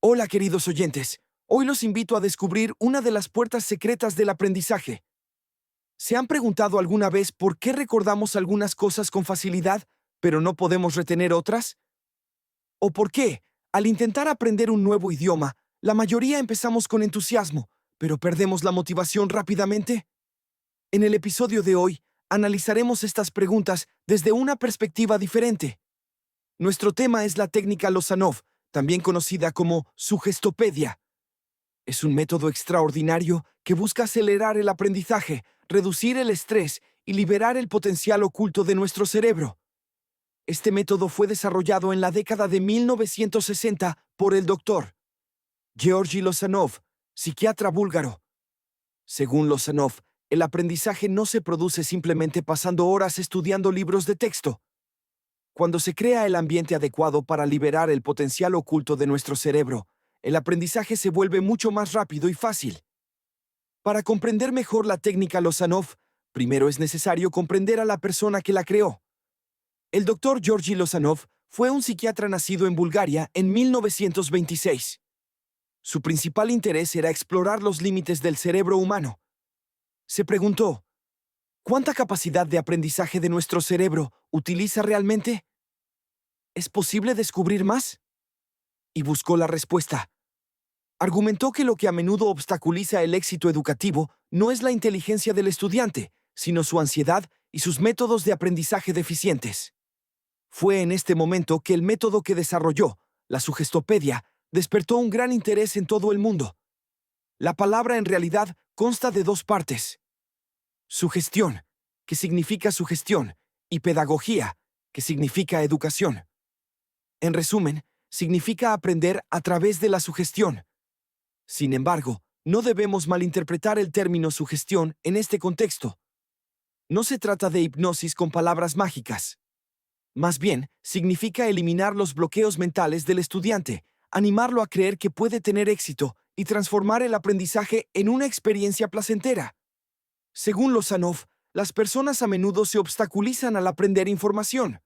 Hola, queridos oyentes. Hoy los invito a descubrir una de las puertas secretas del aprendizaje. ¿Se han preguntado alguna vez por qué recordamos algunas cosas con facilidad, pero no podemos retener otras? ¿O por qué, al intentar aprender un nuevo idioma, la mayoría empezamos con entusiasmo, pero perdemos la motivación rápidamente? En el episodio de hoy, analizaremos estas preguntas desde una perspectiva diferente. Nuestro tema es la técnica Lozanov, también conocida como sugestopedia. Es un método extraordinario que busca acelerar el aprendizaje, reducir el estrés y liberar el potencial oculto de nuestro cerebro. Este método fue desarrollado en la década de 1960 por el doctor Georgi Lozanov, psiquiatra búlgaro. Según Lozanov, el aprendizaje no se produce simplemente pasando horas estudiando libros de texto. Cuando se crea el ambiente adecuado para liberar el potencial oculto de nuestro cerebro, el aprendizaje se vuelve mucho más rápido y fácil. Para comprender mejor la técnica Lozanov, primero es necesario comprender a la persona que la creó. El doctor Georgi Lozanov fue un psiquiatra nacido en Bulgaria en 1926. Su principal interés era explorar los límites del cerebro humano. Se preguntó, ¿cuánta capacidad de aprendizaje de nuestro cerebro utiliza realmente? ¿Es posible descubrir más? Y buscó la respuesta. Argumentó que lo que a menudo obstaculiza el éxito educativo no es la inteligencia del estudiante, sino su ansiedad y sus métodos de aprendizaje deficientes. Fue en este momento que el método que desarrolló, la sugestopedia, despertó un gran interés en todo el mundo. La palabra en realidad consta de dos partes. Sugestión, que significa sugestión, y pedagogía, que significa educación. En resumen, significa aprender a través de la sugestión. Sin embargo, no debemos malinterpretar el término sugestión en este contexto. No se trata de hipnosis con palabras mágicas. Más bien, significa eliminar los bloqueos mentales del estudiante, animarlo a creer que puede tener éxito y transformar el aprendizaje en una experiencia placentera. Según Lozanov, las personas a menudo se obstaculizan al aprender información.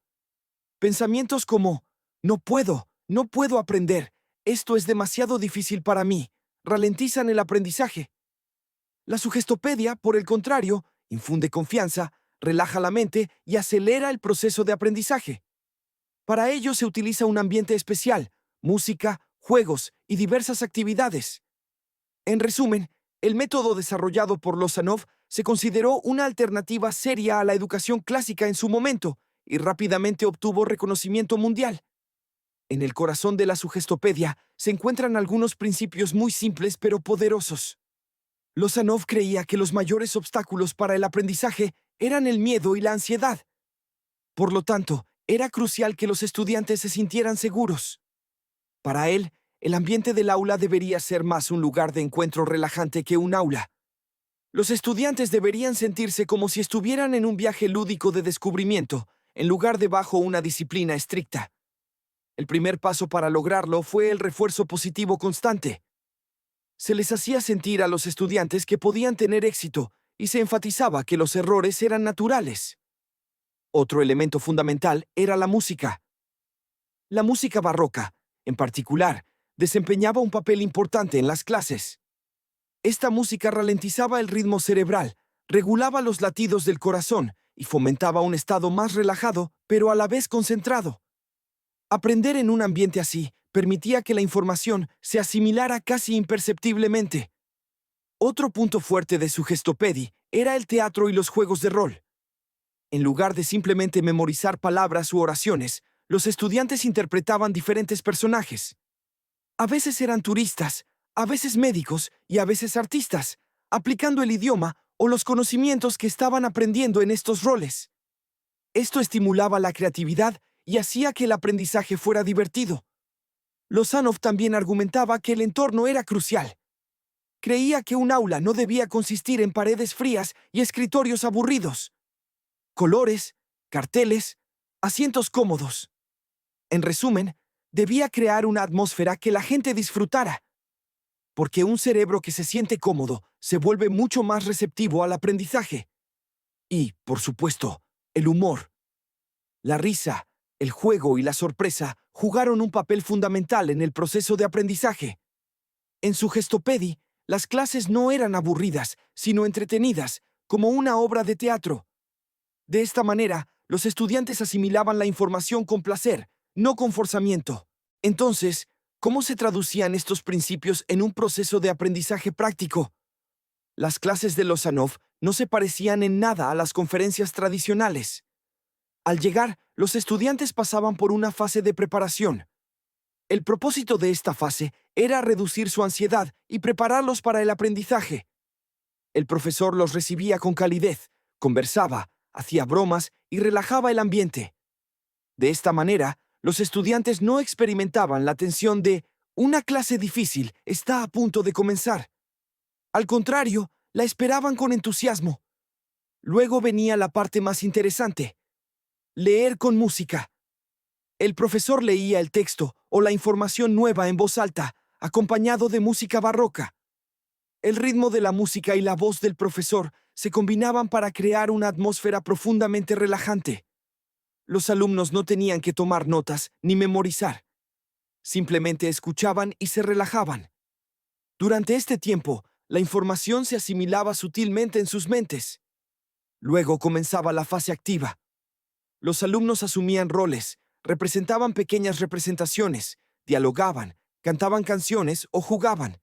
Pensamientos como, no puedo aprender, esto es demasiado difícil para mí, ralentizan el aprendizaje. La sugestopedia, por el contrario, infunde confianza, relaja la mente y acelera el proceso de aprendizaje. Para ello se utiliza un ambiente especial, música, juegos y diversas actividades. En resumen, el método desarrollado por Lozanov se consideró una alternativa seria a la educación clásica en su momento y rápidamente obtuvo reconocimiento mundial. En el corazón de la sugestopedia se encuentran algunos principios muy simples pero poderosos. Lozanov creía que los mayores obstáculos para el aprendizaje eran el miedo y la ansiedad. Por lo tanto, era crucial que los estudiantes se sintieran seguros. Para él, el ambiente del aula debería ser más un lugar de encuentro relajante que un aula. Los estudiantes deberían sentirse como si estuvieran en un viaje lúdico de descubrimiento, en lugar de bajo una disciplina estricta. El primer paso para lograrlo fue el refuerzo positivo constante. Se les hacía sentir a los estudiantes que podían tener éxito y se enfatizaba que los errores eran naturales. Otro elemento fundamental era la música. La música barroca, en particular, desempeñaba un papel importante en las clases. Esta música ralentizaba el ritmo cerebral, regulaba los latidos del corazón y fomentaba un estado más relajado, pero a la vez concentrado. Aprender en un ambiente así permitía que la información se asimilara casi imperceptiblemente. Otro punto fuerte de Sugestopedi era el teatro y los juegos de rol. En lugar de simplemente memorizar palabras u oraciones, los estudiantes interpretaban diferentes personajes. A veces eran turistas, a veces médicos y a veces artistas, aplicando el idioma o los conocimientos que estaban aprendiendo en estos roles. Esto estimulaba la creatividad y hacía que el aprendizaje fuera divertido. Lozanov también argumentaba que el entorno era crucial. Creía que un aula no debía consistir en paredes frías y escritorios aburridos. Colores, carteles, asientos cómodos. En resumen, debía crear una atmósfera que la gente disfrutara. Porque un cerebro que se siente cómodo se vuelve mucho más receptivo al aprendizaje. Y, por supuesto, el humor. La risa, El juego y la sorpresa jugaron un papel fundamental en el proceso de aprendizaje. En su Gestopedi, las clases no eran aburridas, sino entretenidas, como una obra de teatro. De esta manera, los estudiantes asimilaban la información con placer, no con forzamiento. Entonces, ¿cómo se traducían estos principios en un proceso de aprendizaje práctico? Las clases de Lozanov no se parecían en nada a las conferencias tradicionales. Al llegar, los estudiantes pasaban por una fase de preparación. El propósito de esta fase era reducir su ansiedad y prepararlos para el aprendizaje. El profesor los recibía con calidez, conversaba, hacía bromas y relajaba el ambiente. De esta manera, los estudiantes no experimentaban la tensión de «una clase difícil está a punto de comenzar». Al contrario, la esperaban con entusiasmo. Luego venía la parte más interesante: leer con música. El profesor leía el texto o la información nueva en voz alta, acompañado de música barroca. El ritmo de la música y la voz del profesor se combinaban para crear una atmósfera profundamente relajante. Los alumnos no tenían que tomar notas ni memorizar. Simplemente escuchaban y se relajaban. Durante este tiempo, la información se asimilaba sutilmente en sus mentes. Luego comenzaba la fase activa. Los alumnos asumían roles, representaban pequeñas representaciones, dialogaban, cantaban canciones o jugaban.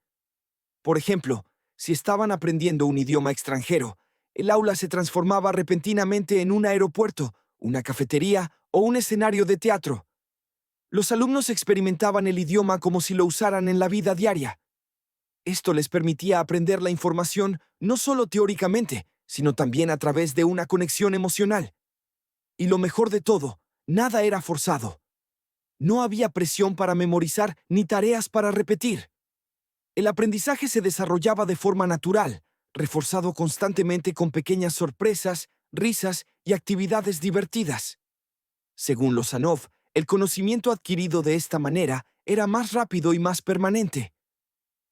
Por ejemplo, si estaban aprendiendo un idioma extranjero, el aula se transformaba repentinamente en un aeropuerto, una cafetería o un escenario de teatro. Los alumnos experimentaban el idioma como si lo usaran en la vida diaria. Esto les permitía aprender la información no solo teóricamente, sino también a través de una conexión emocional. Y lo mejor de todo, nada era forzado. No había presión para memorizar ni tareas para repetir. El aprendizaje se desarrollaba de forma natural, reforzado constantemente con pequeñas sorpresas, risas y actividades divertidas. Según Lozanov, el conocimiento adquirido de esta manera era más rápido y más permanente.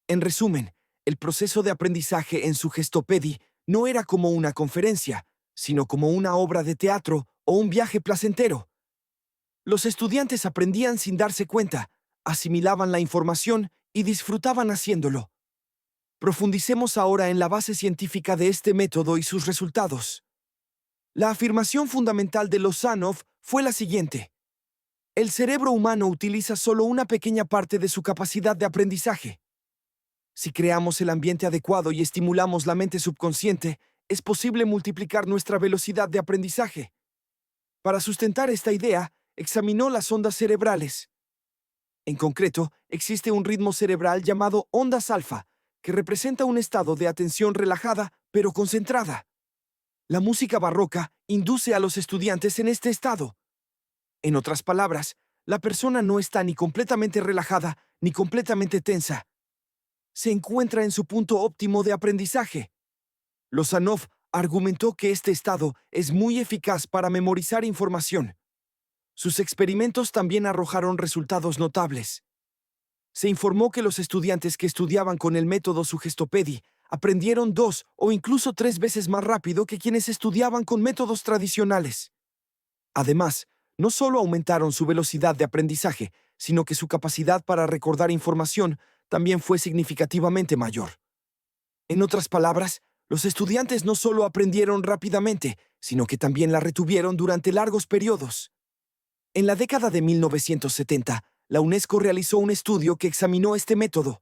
En resumen, el proceso de aprendizaje en su Gestopedi no era como una conferencia, sino como una obra de teatro o un viaje placentero. Los estudiantes aprendían sin darse cuenta, asimilaban la información y disfrutaban haciéndolo. Profundicemos ahora en la base científica de este método y sus resultados. La afirmación fundamental de Lozanov fue la siguiente: el cerebro humano utiliza solo una pequeña parte de su capacidad de aprendizaje. Si creamos el ambiente adecuado y estimulamos la mente subconsciente, es posible multiplicar nuestra velocidad de aprendizaje. Para sustentar esta idea, examinó las ondas cerebrales. En concreto, existe un ritmo cerebral llamado ondas alfa, que representa un estado de atención relajada pero concentrada. La música barroca induce a los estudiantes en este estado. En otras palabras, la persona no está ni completamente relajada ni completamente tensa. Se encuentra en su punto óptimo de aprendizaje. Lozanov argumentó que este estado es muy eficaz para memorizar información. Sus experimentos también arrojaron resultados notables. Se informó que los estudiantes que estudiaban con el método Sugestopedi aprendieron 2 o incluso 3 veces más rápido que quienes estudiaban con métodos tradicionales. Además, no solo aumentaron su velocidad de aprendizaje, sino que su capacidad para recordar información también fue significativamente mayor. En otras palabras, los estudiantes no solo aprendieron rápidamente, sino que también la retuvieron durante largos periodos. En la década de 1970, la UNESCO realizó un estudio que examinó este método.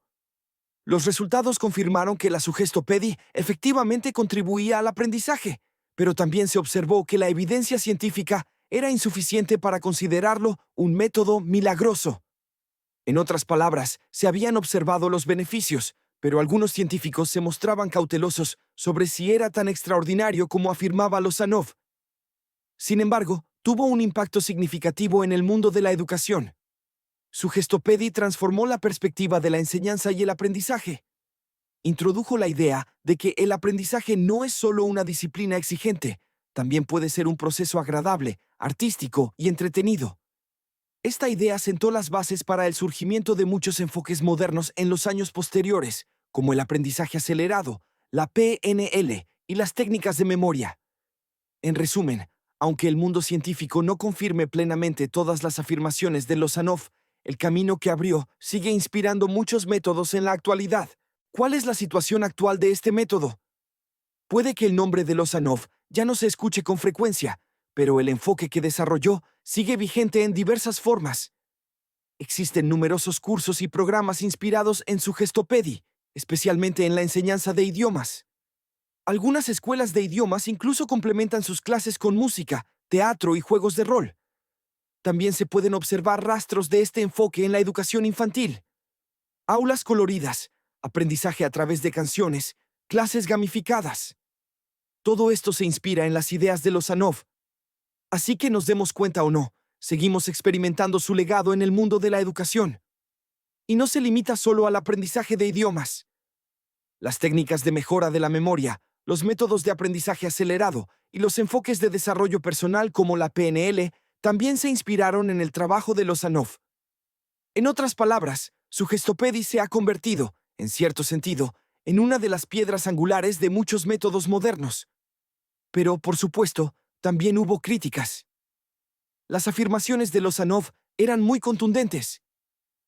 Los resultados confirmaron que la Sugestopedi efectivamente contribuía al aprendizaje, pero también se observó que la evidencia científica era insuficiente para considerarlo un método milagroso. En otras palabras, se habían observado los beneficios, pero algunos científicos se mostraban cautelosos sobre si era tan extraordinario como afirmaba Lozanov. Sin embargo, tuvo un impacto significativo en el mundo de la educación. Su Gestopedi transformó la perspectiva de la enseñanza y el aprendizaje. Introdujo la idea de que el aprendizaje no es solo una disciplina exigente, también puede ser un proceso agradable, artístico y entretenido. Esta idea sentó las bases para el surgimiento de muchos enfoques modernos en los años posteriores, como el aprendizaje acelerado, la PNL y las técnicas de memoria. En resumen, Aunque el mundo científico no confirme plenamente todas las afirmaciones de Lozanov, el camino que abrió sigue inspirando muchos métodos en la actualidad. ¿Cuál es la situación actual de este método? Puede que el nombre de Lozanov ya no se escuche con frecuencia, pero el enfoque que desarrolló sigue vigente en diversas formas. Existen numerosos cursos y programas inspirados en su Gestopedi, especialmente en la enseñanza de idiomas. Algunas escuelas de idiomas incluso complementan sus clases con música, teatro y juegos de rol. También se pueden observar rastros de este enfoque en la educación infantil. Aulas coloridas, aprendizaje a través de canciones, clases gamificadas. Todo esto se inspira en las ideas de Lozanov. Así que nos demos cuenta o no, seguimos experimentando su legado en el mundo de la educación. Y no se limita solo al aprendizaje de idiomas. Las técnicas de mejora de la memoria, los métodos de aprendizaje acelerado y los enfoques de desarrollo personal como la PNL también se inspiraron en el trabajo de Lozanov. En otras palabras, su Gestopedi se ha convertido, en cierto sentido, en una de las piedras angulares de muchos métodos modernos. Pero, por supuesto, también hubo críticas. Las afirmaciones de Lozanov eran muy contundentes.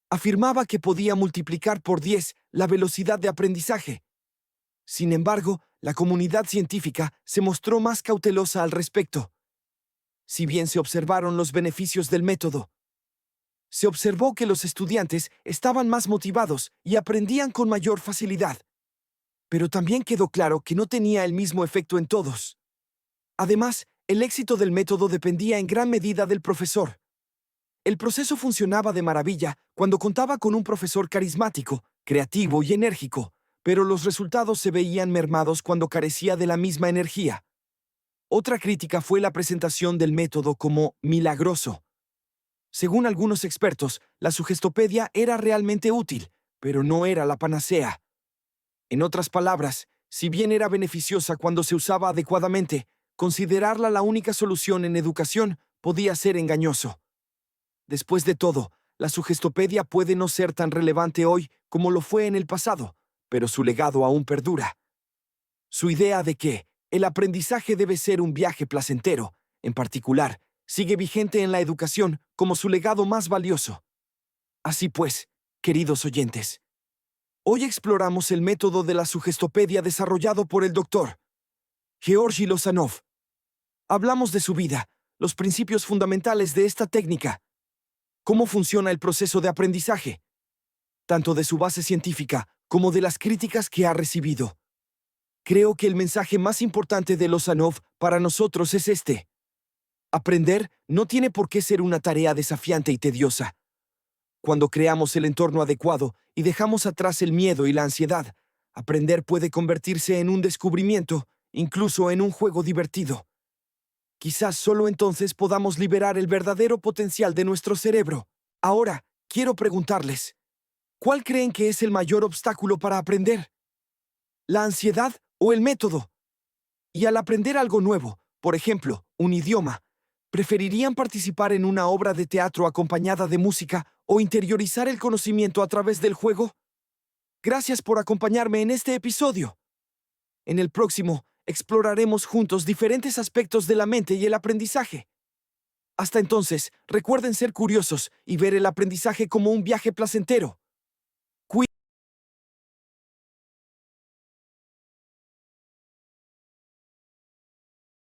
Afirmaba que podía multiplicar por 10 la velocidad de aprendizaje. Sin embargo, la comunidad científica se mostró más cautelosa al respecto. Si bien se observaron los beneficios del método, se observó que los estudiantes estaban más motivados y aprendían con mayor facilidad. Pero también quedó claro que no tenía el mismo efecto en todos. Además, el éxito del método dependía en gran medida del profesor. El proceso funcionaba de maravilla cuando contaba con un profesor carismático, creativo y enérgico, pero los resultados se veían mermados cuando carecía de la misma energía. Otra crítica fue la presentación del método como milagroso. Según algunos expertos, la sugestopedia era realmente útil, pero no era la panacea. En otras palabras, si bien era beneficiosa cuando se usaba adecuadamente, considerarla la única solución en educación podía ser engañoso. Después de todo, la sugestopedia puede no ser tan relevante hoy como lo fue en el pasado, pero su legado aún perdura. Su idea de que el aprendizaje debe ser un viaje placentero, en particular, sigue vigente en la educación como su legado más valioso. Así pues, queridos oyentes, hoy exploramos el método de la sugestopedia desarrollado por el Dr. Georgi Lozanov. Hablamos de su vida, los principios fundamentales de esta técnica, cómo funciona el proceso de aprendizaje, tanto de su base científica como de las críticas que ha recibido. Creo que el mensaje más importante de Lozanov para nosotros es este. Aprender no tiene por qué ser una tarea desafiante y tediosa. Cuando creamos el entorno adecuado y dejamos atrás el miedo y la ansiedad, aprender puede convertirse en un descubrimiento, incluso en un juego divertido. Quizás solo entonces podamos liberar el verdadero potencial de nuestro cerebro. Ahora, quiero preguntarles, ¿cuál creen que es el mayor obstáculo para aprender? ¿La ansiedad o el método? Y al aprender algo nuevo, por ejemplo, un idioma, ¿preferirían participar en una obra de teatro acompañada de música o interiorizar el conocimiento a través del juego? Gracias por acompañarme en este episodio. En el próximo, exploraremos juntos diferentes aspectos de la mente y el aprendizaje. Hasta entonces, recuerden ser curiosos y ver el aprendizaje como un viaje placentero.